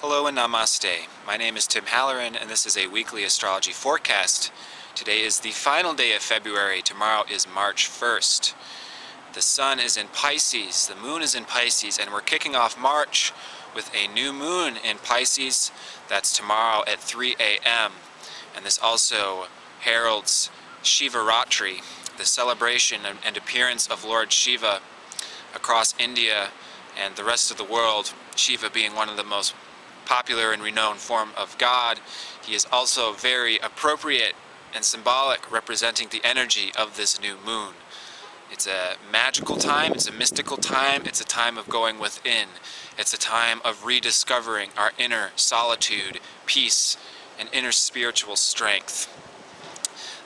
Hello and namaste. My name is Tim Halloran and this is a weekly astrology forecast. Today is the final day of February. Tomorrow is March 1st. The sun is in Pisces, the moon is in Pisces, and we're kicking off March with a new moon in Pisces. That's tomorrow at 3 a.m. And this also heralds Shivaratri, the celebration and appearance of Lord Shiva across India and the rest of the world, Shiva being one of the most popular and renowned form of God. He is also very appropriate and symbolic, representing the energy of this new moon. It's a magical time, it's a mystical time, it's a time of going within. It's a time of rediscovering our inner solitude, peace, and inner spiritual strength.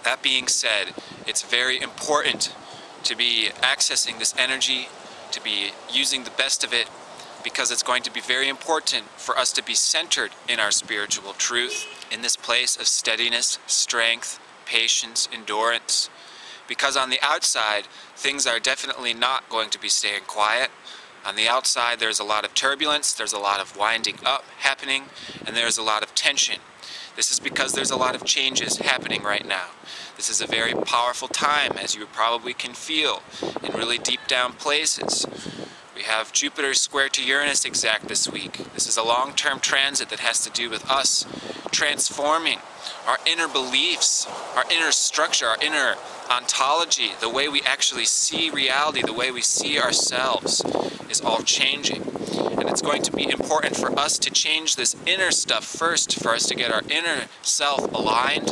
That being said, it's very important to be accessing this energy, to be using the best of it, because it's going to be very important for us to be centered in our spiritual truth, in this place of steadiness, strength, patience, endurance. Because on the outside, things are definitely not going to be staying quiet. On the outside, there's a lot of turbulence, there's a lot of winding up happening, and there's a lot of tension. This is because there's a lot of changes happening right now. This is a very powerful time, as you probably can feel in really deep down places. We have Jupiter square to Uranus exact this week. This is a long-term transit that has to do with us transforming our inner beliefs, our inner structure, our inner ontology, the way we actually see reality, the way we see ourselves is all changing. And it's going to be important for us to change this inner stuff first, for us to get our inner self aligned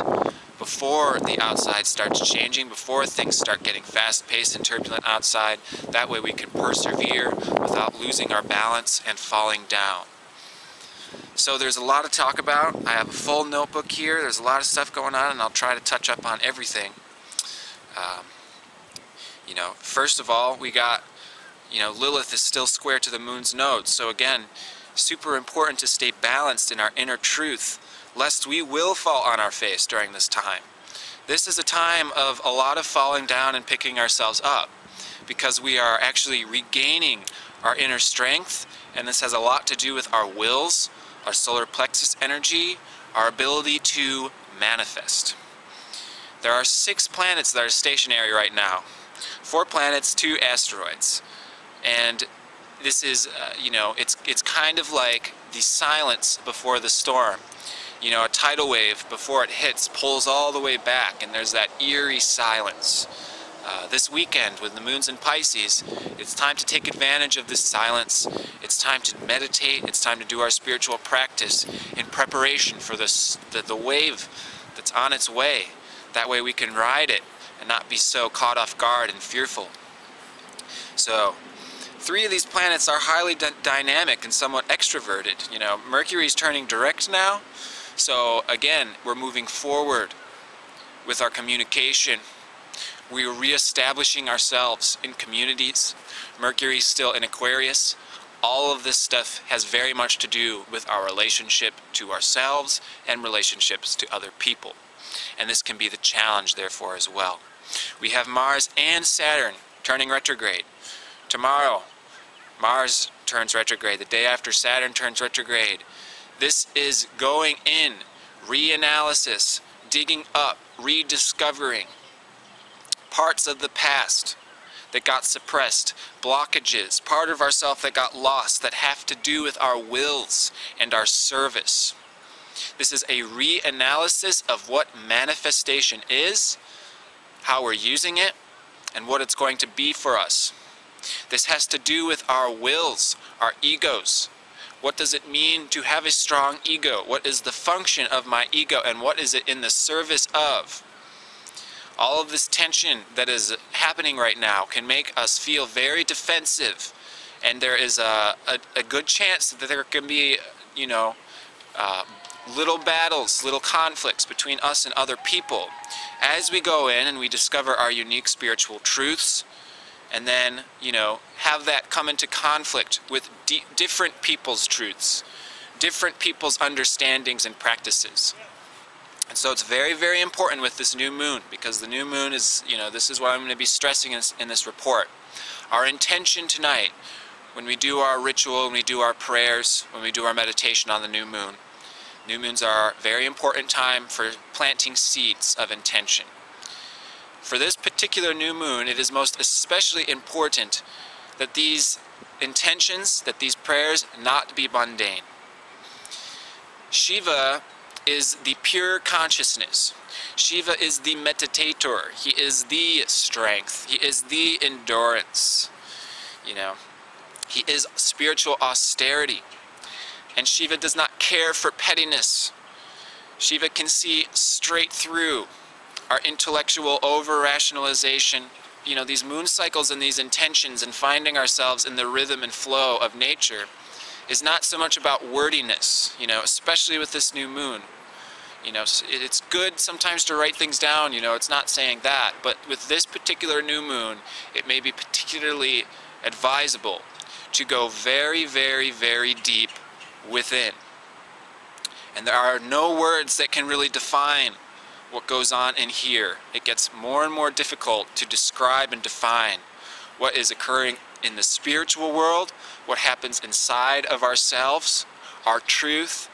before the outside starts changing, before things start getting fast-paced and turbulent outside. That way we can persevere without losing our balance and falling down. So there's a lot to talk about. I have a full notebook here. There's a lot of stuff going on, and I'll try to touch up on everything. First of all, we got, Lilith is still square to the moon's node. So again, super important to stay balanced in our inner truth, lest we will fall on our face during this time. This is a time of a lot of falling down and picking ourselves up, because we are actually regaining our inner strength, and this has a lot to do with our wills, our solar plexus energy, our ability to manifest. There are 6 planets that are stationary right now. 4 planets, 2 asteroids. And this is, it's kind of like the silence before the storm. A tidal wave, before it hits, pulls all the way back, and there's that eerie silence. This weekend, when the moon's in Pisces, it's time to take advantage of this silence. It's time to meditate. It's time to do our spiritual practice in preparation for the wave that's on its way. That way we can ride it and not be so caught off guard and fearful. So, 3 of these planets are highly dynamic and somewhat extroverted. Mercury's turning direct now. So again, we're moving forward with our communication. We're reestablishing ourselves in communities. Mercury's still in Aquarius. All of this stuff has very much to do with our relationship to ourselves and relationships to other people. And this can be the challenge, therefore, as well. We have Mars and Saturn turning retrograde. Tomorrow, Mars turns retrograde. The day after, Saturn turns retrograde. This is going in, reanalysis, digging up, rediscovering parts of the past that got suppressed, blockages, part of ourself that got lost, that have to do with our wills and our service. This is a reanalysis of what manifestation is, how we're using it, and what it's going to be for us. This has to do with our wills, our egos. What does it mean to have a strong ego? What is the function of my ego, and what is it in the service of? All of this tension that is happening right now can make us feel very defensive, and there is a good chance that there can be, little battles, little conflicts between us and other people. As we go in and we discover our unique spiritual truths, and then, have that come into conflict with different people's truths, different people's understandings and practices. And so it's very, very important with this new moon, because the new moon is, this is what I'm going to be stressing in this report. Our intention tonight when we do our ritual, when we do our prayers, when we do our meditation on the new moon. New moons are a very important time for planting seeds of intention. For this particular new moon, it is most especially important that these intentions, that these prayers not be mundane. Shiva is the pure consciousness. Shiva is the meditator. He is the strength. He is the endurance. You know, he is spiritual austerity. And Shiva does not care for pettiness. Shiva can see straight through our intellectual over-rationalization. You know, these moon cycles and these intentions and finding ourselves in the rhythm and flow of nature is not so much about wordiness, you know, especially with this new moon. You know, it's good sometimes to write things down, you know, it's not saying that, but with this particular new moon, it may be particularly advisable to go very, very, very deep within. And there are no words that can really define what goes on in here. It gets more and more difficult to describe and define what is occurring in the spiritual world, what happens inside of ourselves, our truth,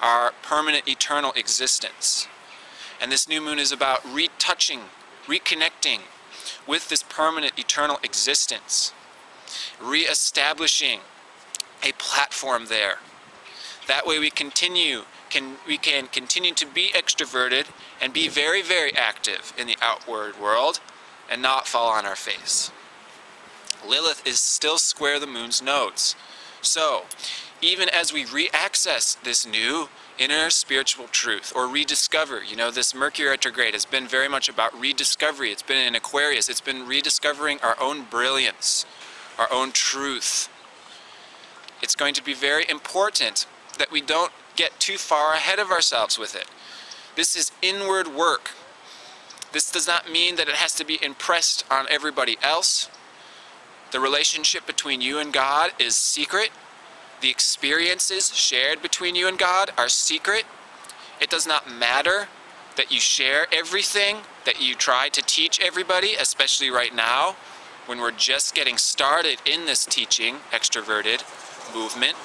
our permanent eternal existence. And this new moon is about retouching, reconnecting with this permanent eternal existence, re-establishing a platform there. That way we can continue to be extroverted and be very, very active in the outward world and not fall on our face. Lilith is still square the moon's nodes. So, even as we re-access this new inner spiritual truth or rediscover, you know, this Mercury retrograde has been very much about rediscovery. It's been in Aquarius. It's been rediscovering our own brilliance, our own truth. It's going to be very important that we don't get too far ahead of ourselves with it. This is inward work. This does not mean that it has to be impressed on everybody else. The relationship between you and God is secret. The experiences shared between you and God are secret. It does not matter that you share everything, that you try to teach everybody, especially right now, when we're just getting started in this teaching, extroverted movement.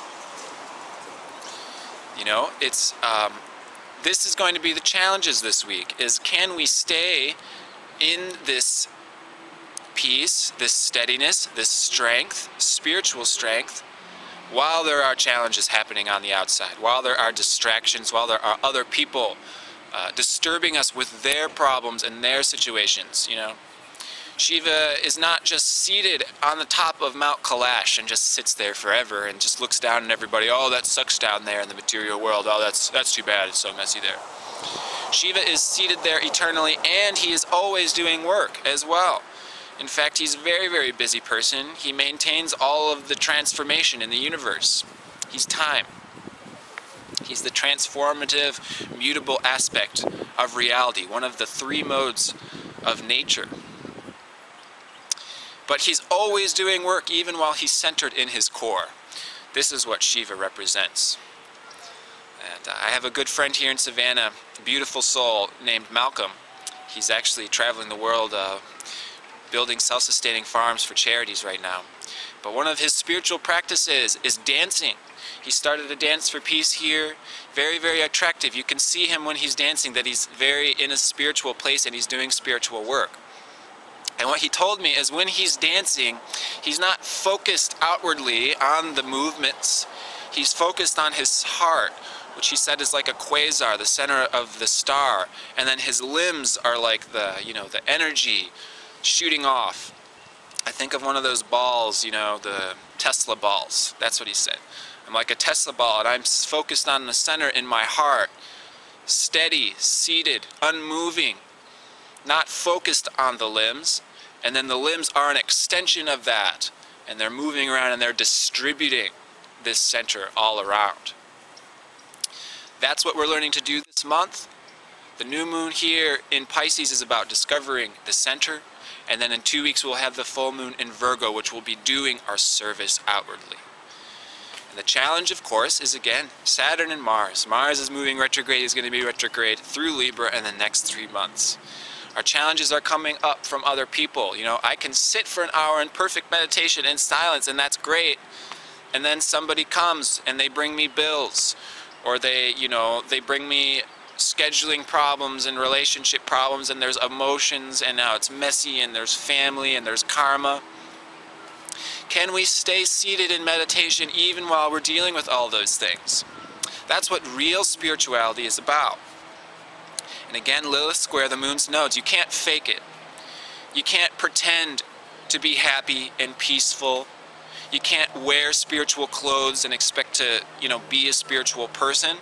You know, it's this is going to be the challenges this week, is can we stay in this peace, this steadiness, this strength, spiritual strength, while there are challenges happening on the outside, while there are distractions, while there are other people disturbing us with their problems and their situations, you know. Shiva is not just seated on the top of Mount Kailash and just sits there forever and just looks down at everybody. Oh, that sucks down there in the material world. Oh, that's too bad. It's so messy there. Shiva is seated there eternally, and he is always doing work as well. In fact, he's a very, very busy person. He maintains all of the transformation in the universe. He's time. He's the transformative, mutable aspect of reality, one of the three modes of nature. But he's always doing work even while he's centered in his core. This is what Shiva represents. And I have a good friend here in Savannah, a beautiful soul named Malcolm. He's actually traveling the world building self-sustaining farms for charities right now. But one of his spiritual practices is dancing. He started a dance for peace here, very, very attractive. You can see him when he's dancing that he's very in a spiritual place and he's doing spiritual work. And what he told me is when he's dancing, he's not focused outwardly on the movements. He's focused on his heart, which he said is like a quasar, the center of the star. And then his limbs are like the, you know, the energy shooting off. I think of one of those balls, you know, the Tesla balls. That's what he said. I'm like a Tesla ball, and I'm focused on the center in my heart. Steady, seated, unmoving, not focused on the limbs. And then the limbs are an extension of that, and they're moving around and they're distributing this center all around. That's what we're learning to do this month. The new moon here in Pisces is about discovering the center, and then in 2 weeks we'll have the full moon in Virgo, which will be doing our service outwardly. And the challenge, of course, is again Saturn and Mars. Mars is moving retrograde, is going to be retrograde through Libra in the next 3 months. Our challenges are coming up from other people. You know, I can sit for an hour in perfect meditation in silence, and that's great. And then somebody comes and they bring me bills, or they bring me scheduling problems and relationship problems, and there's emotions, and now it's messy, and there's family, and there's karma. Can we stay seated in meditation even while we're dealing with all those things? That's what real spirituality is about. And again, Lilith square the moon's nodes. You can't fake it. You can't pretend to be happy and peaceful. You can't wear spiritual clothes and expect to, be a spiritual person.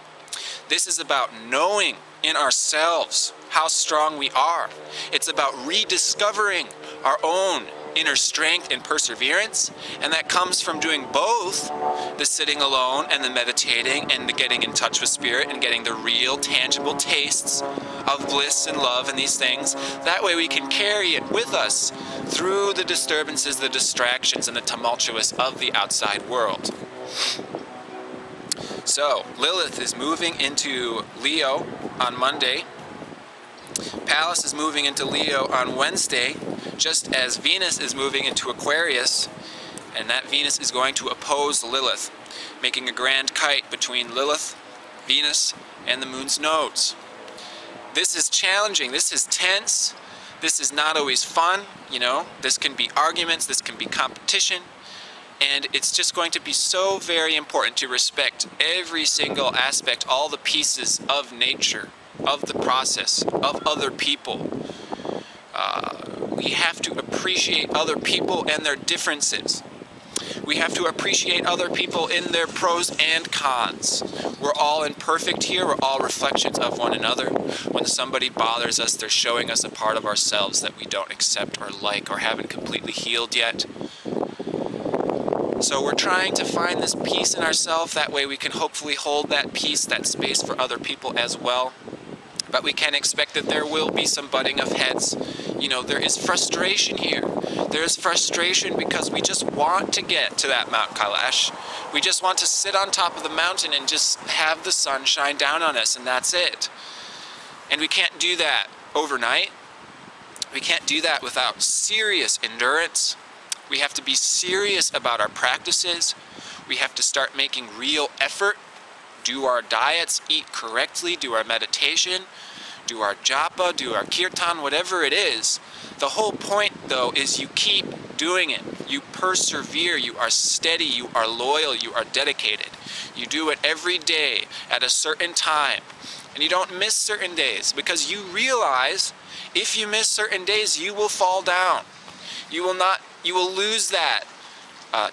This is about knowing in ourselves how strong we are. It's about rediscovering our own inner strength and perseverance, and that comes from doing both the sitting alone and the meditating and the getting in touch with spirit and getting the real tangible tastes of bliss and love and these things. That way we can carry it with us through the disturbances, the distractions, and the tumultuous of the outside world. So, Lilith is moving into Leo on Monday. Pallas is moving into Leo on Wednesday, just as Venus is moving into Aquarius, and that Venus is going to oppose Lilith, making a grand kite between Lilith, Venus, and the moon's nodes. This is challenging, this is tense, this is not always fun, this can be arguments, this can be competition, and it's just going to be so very important to respect every single aspect, all the pieces of nature, of the process, of other people. We have to appreciate other people and their differences. We have to appreciate other people in their pros and cons. We're all imperfect here. We're all reflections of one another. When somebody bothers us, they're showing us a part of ourselves that we don't accept or like or haven't completely healed yet. So we're trying to find this peace in ourselves. That way we can hopefully hold that peace, that space for other people as well. But we can expect that there will be some butting of heads. There is frustration here. There is frustration because we just want to get to that Mount Kailash. We just want to sit on top of the mountain and just have the sun shine down on us, and that's it. And we can't do that overnight. We can't do that without serious endurance. We have to be serious about our practices. We have to start making real effort, do our diets, eat correctly, do our meditation, do our japa, do our kirtan, whatever it is. The whole point, though, is you keep doing it. You persevere, you are steady, you are loyal, you are dedicated. You do it every day at a certain time. And you don't miss certain days, because you realize if you miss certain days, you will fall down. You will lose that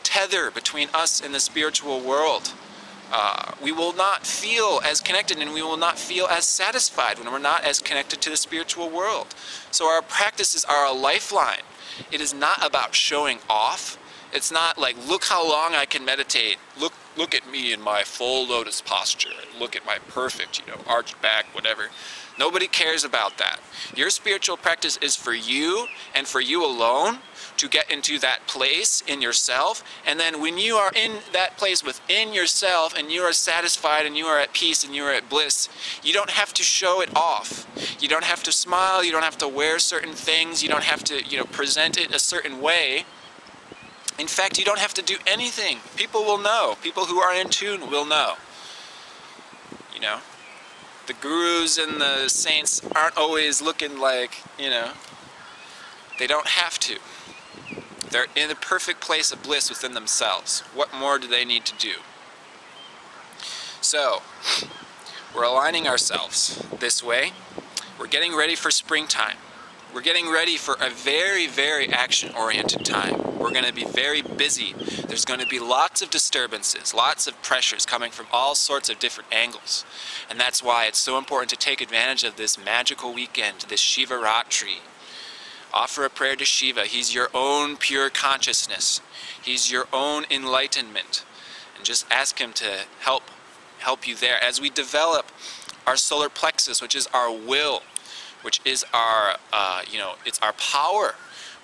tether between us and the spiritual world. We will not feel as connected, and we will not feel as satisfied when we're not as connected to the spiritual world. So our practices are a lifeline. It is not about showing off. It's not like, look how long I can meditate. Look at me in my full lotus posture. Look at my perfect, arched back, whatever. Nobody cares about that. Your spiritual practice is for you and for you alone, to get into that place in yourself. And then when you are in that place within yourself and you are satisfied and you are at peace and you are at bliss, you don't have to show it off. You don't have to smile, you don't have to wear certain things, you don't have to, present it a certain way. In fact, you don't have to do anything. People will know. People who are in tune will know. The gurus and the saints aren't always looking like, they don't have to. They're in the perfect place of bliss within themselves. What more do they need to do? So, we're aligning ourselves this way. We're getting ready for springtime. We're getting ready for a very, very action-oriented time. We're going to be very busy. There's going to be lots of disturbances, lots of pressures coming from all sorts of different angles. And that's why it's so important to take advantage of this magical weekend, this Shivaratri. Offer a prayer to Shiva. He's your own pure consciousness. He's your own enlightenment. And just ask him to help you there. As we develop our solar plexus, which is our will, which is our, it's our power.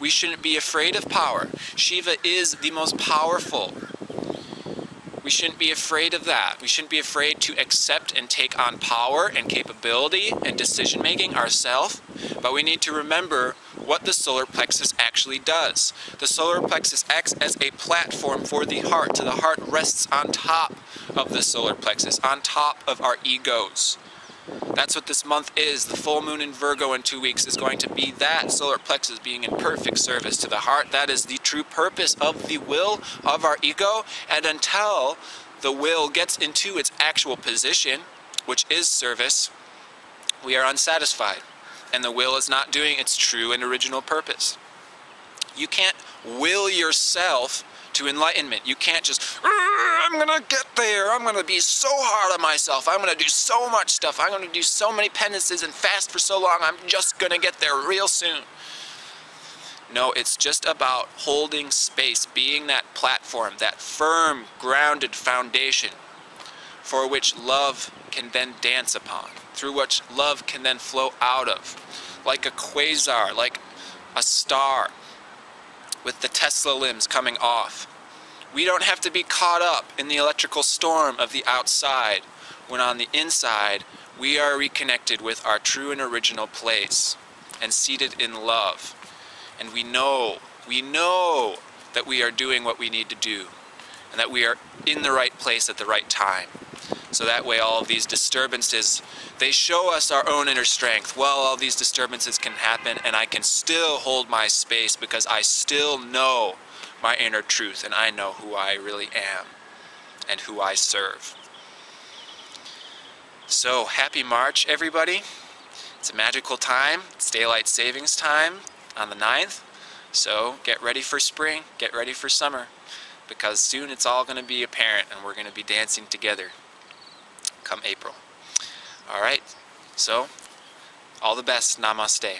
We shouldn't be afraid of power. Shiva is the most powerful. We shouldn't be afraid of that. We shouldn't be afraid to accept and take on power and capability and decision making ourselves. But we need to remember what the solar plexus actually does. The solar plexus acts as a platform for the heart. So the heart rests on top of the solar plexus, on top of our egos. That's what this month is. The full moon in Virgo in 2 weeks is going to be that solar plexus being in perfect service to the heart. That is the true purpose of the will of our ego. And until the will gets into its actual position, which is service, we are unsatisfied. And the will is not doing its true and original purpose. You can't will yourself to enlightenment. You can't just, I'm gonna get there, I'm gonna be so hard on myself, I'm gonna do so much stuff, I'm gonna do so many penances and fast for so long, I'm just gonna get there real soon. No, it's just about holding space, being that platform, that firm, grounded foundation for which love can then dance upon, through which love can then flow out of, like a quasar, like a star, with the Tesla limbs coming off. We don't have to be caught up in the electrical storm of the outside, when on the inside we are reconnected with our true and original place and seated in love. And we know that we are doing what we need to do and that we are in the right place at the right time. So that way all of these disturbances, they show us our own inner strength. Well, all these disturbances can happen and I can still hold my space because I still know my inner truth and I know who I really am and who I serve. So happy March, everybody. It's a magical time. It's daylight savings time on the 9th. So get ready for spring, get ready for summer, because soon it's all going to be apparent and we're going to be dancing together come April. All right, so all the best. Namaste.